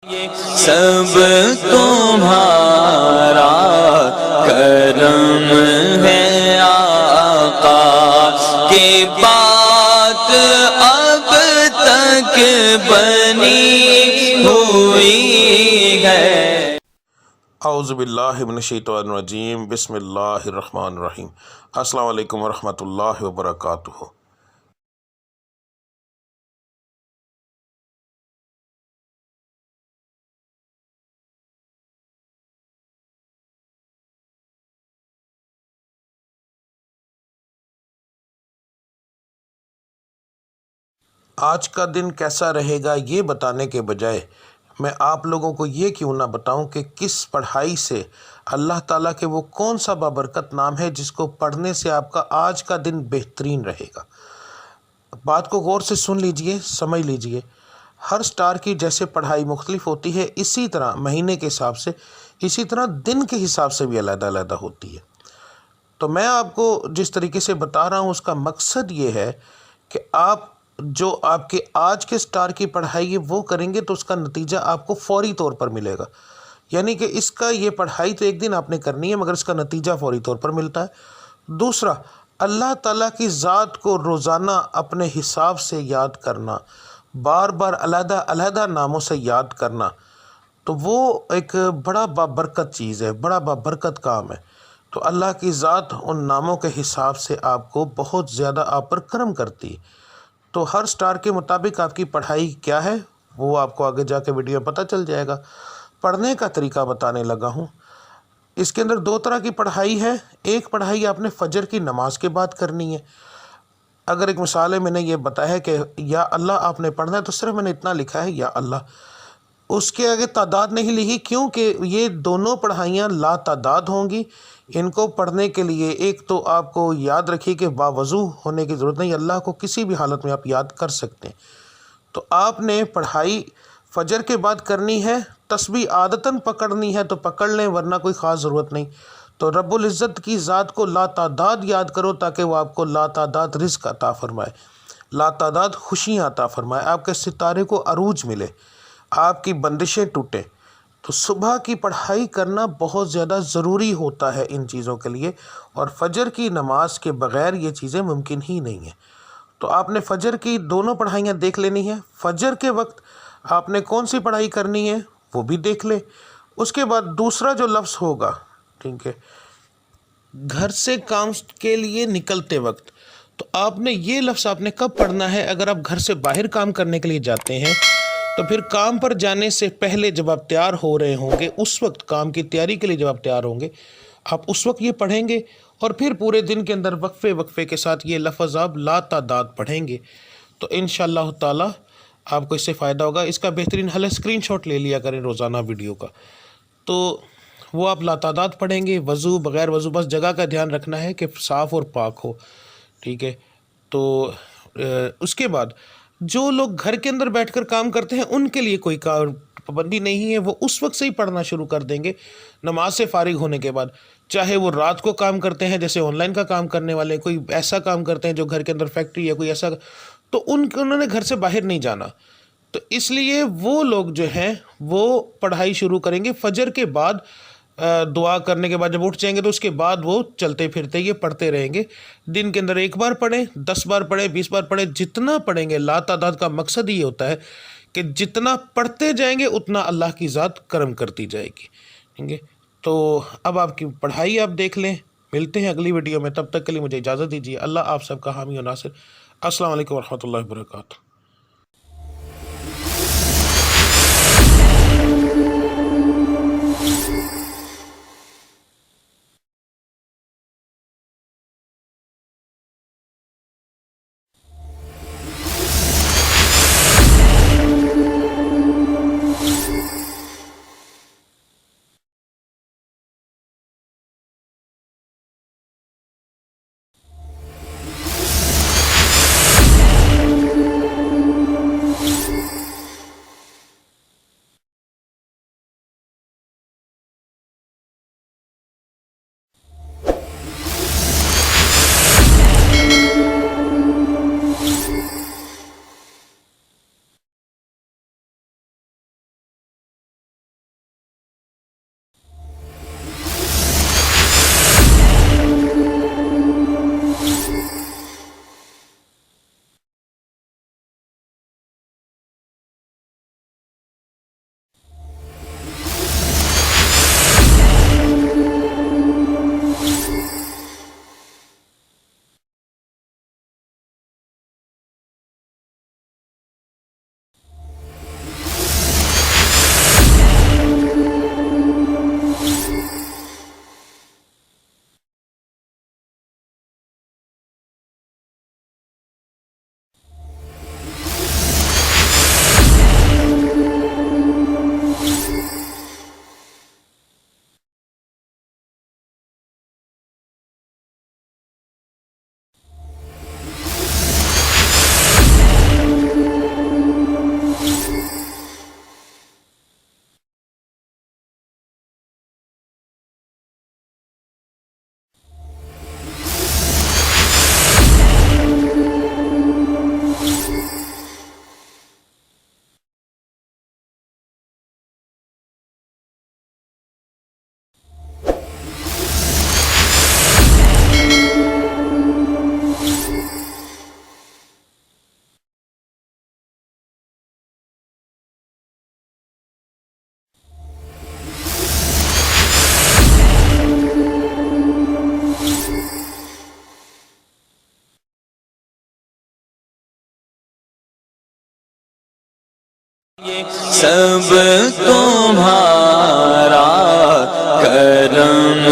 سب تمہارا کرم ہے آقا کی بات اب تک بنی ہوئی ہے۔ اعوذ باللہ من الشیطان الرجیم، بسم اللہ الرحمن الرحیم۔ السلام علیکم ورحمۃ اللہ وبرکاتہ۔ آج کا دن کیسا رہے گا یہ بتانے کے بجائے میں آپ لوگوں کو یہ کیوں نہ بتاؤں کہ کس پڑھائی سے اللہ تعالیٰ کے وہ کون سا بابرکت نام ہے جس کو پڑھنے سے آپ کا آج کا دن بہترین رہے گا۔ بات کو غور سے سن لیجئے، سمجھ لیجئے۔ ہر سٹار کی جیسے پڑھائی مختلف ہوتی ہے، اسی طرح مہینے کے حساب سے، اسی طرح دن کے حساب سے بھی علیحدہ علیحدہ ہوتی ہے۔ تو میں آپ کو جس طریقے سے بتا رہا ہوں اس کا مقصد یہ ہے کہ آپ جو آپ کے آج کے سٹار کی پڑھائی ہے وہ کریں گے تو اس کا نتیجہ آپ کو فوری طور پر ملے گا۔ یعنی کہ اس کا یہ پڑھائی تو ایک دن آپ نے کرنی ہے مگر اس کا نتیجہ فوری طور پر ملتا ہے۔ دوسرا، اللہ تعالیٰ کی ذات کو روزانہ اپنے حساب سے یاد کرنا، بار بار علیحدہ علیحدہ ناموں سے یاد کرنا، تو وہ ایک بڑا بابرکت چیز ہے، بڑا بابرکت کام ہے۔ تو اللہ کی ذات ان ناموں کے حساب سے آپ کو بہت زیادہ آپ پر کرم کرتی ہے۔ تو ہر سٹار کے مطابق آپ کی پڑھائی کیا ہے وہ آپ کو آگے جا کے ویڈیو میں پتہ چل جائے گا۔ پڑھنے کا طریقہ بتانے لگا ہوں۔ اس کے اندر دو طرح کی پڑھائی ہے۔ ایک پڑھائی آپ نے فجر کی نماز کے بعد کرنی ہے۔ اگر ایک مثال ہے، میں نے یہ بتایا ہے کہ یا اللہ آپ نے پڑھنا ہے تو صرف میں نے اتنا لکھا ہے یا اللہ، اس کے آگے تعداد نہیں لکھی، کیونکہ یہ دونوں پڑھائیاں لا تعداد ہوں گی۔ ان کو پڑھنے کے لیے ایک تو آپ کو یاد رکھیے کہ باوضو ہونے کی ضرورت نہیں، اللہ کو کسی بھی حالت میں آپ یاد کر سکتے ہیں۔ تو آپ نے پڑھائی فجر کے بعد کرنی ہے، تسبیح عادتاً پکڑنی ہے تو پکڑ لیں ورنہ کوئی خاص ضرورت نہیں۔ تو رب العزت کی ذات کو لا تعداد یاد کرو تاکہ وہ آپ کو لا تعداد رزق عطا فرمائے، لا تعداد خوشیاں عطا فرمائے، آپ کے ستارے کو عروج ملے، آپ کی بندشیں ٹوٹیں۔ تو صبح کی پڑھائی کرنا بہت زیادہ ضروری ہوتا ہے ان چیزوں کے لیے، اور فجر کی نماز کے بغیر یہ چیزیں ممکن ہی نہیں ہیں۔ تو آپ نے فجر کی دونوں پڑھائیاں دیکھ لینی ہیں۔ فجر کے وقت آپ نے کون سی پڑھائی کرنی ہے وہ بھی دیکھ لیں۔ اس کے بعد دوسرا جو لفظ ہوگا، ٹھیک ہے، گھر سے کام کے لیے نکلتے وقت، تو آپ نے یہ لفظ آپ نے کب پڑھنا ہے؟ اگر آپ گھر سے باہر کام کرنے کے لیے جاتے ہیں تو پھر کام پر جانے سے پہلے جب آپ تیار ہو رہے ہوں گے، اس وقت کام کی تیاری کے لیے جب آپ تیار ہوں گے، آپ اس وقت یہ پڑھیں گے، اور پھر پورے دن کے اندر وقفے وقفے کے ساتھ یہ لفظ آپ لا تعداد پڑھیں گے۔ تو انشاءاللہ تعالی آپ کو اس سے فائدہ ہوگا۔ اس کا بہترین حل ہے اسکرین شاٹ لے لیا کریں روزانہ ویڈیو کا، تو وہ آپ لا تعداد پڑھیں گے، وضو بغیر وضو، بس جگہ کا دھیان رکھنا ہے کہ صاف اور پاک ہو، ٹھیک ہے۔ تو اس کے بعد جو لوگ گھر کے اندر بیٹھ کر کام کرتے ہیں ان کے لیے کوئی پابندی نہیں ہے، وہ اس وقت سے ہی پڑھنا شروع کر دیں گے نماز سے فارغ ہونے کے بعد، چاہے وہ رات کو کام کرتے ہیں جیسے آن لائن کا کام کرنے والے، کوئی ایسا کام کرتے ہیں جو گھر کے اندر فیکٹری ہے کوئی ایسا، تو انہوں نے گھر سے باہر نہیں جانا، تو اس لیے وہ لوگ جو ہیں وہ پڑھائی شروع کریں گے فجر کے بعد۔ دعا کرنے کے بعد جب اٹھ جائیں گے تو اس کے بعد وہ چلتے پھرتے یہ پڑھتے رہیں گے۔ دن کے اندر 1 بار پڑھیں، 10 بار پڑھیں، 20 بار پڑھیں، جتنا پڑھیں گے۔ لا تعداد کا مقصد یہ ہوتا ہے کہ جتنا پڑھتے جائیں گے اتنا اللہ کی ذات کرم کرتی جائے گی، ٹھیک ہے۔ تو اب آپ کی پڑھائی آپ دیکھ لیں۔ ملتے ہیں اگلی ویڈیو میں، تب تک کے لیے مجھے اجازت دیجیے۔ اللہ آپ سب کا حامی و ناصر۔ السلام علیکم ورحمۃ اللہ وبرکاتہ۔ سب تمہارا کرم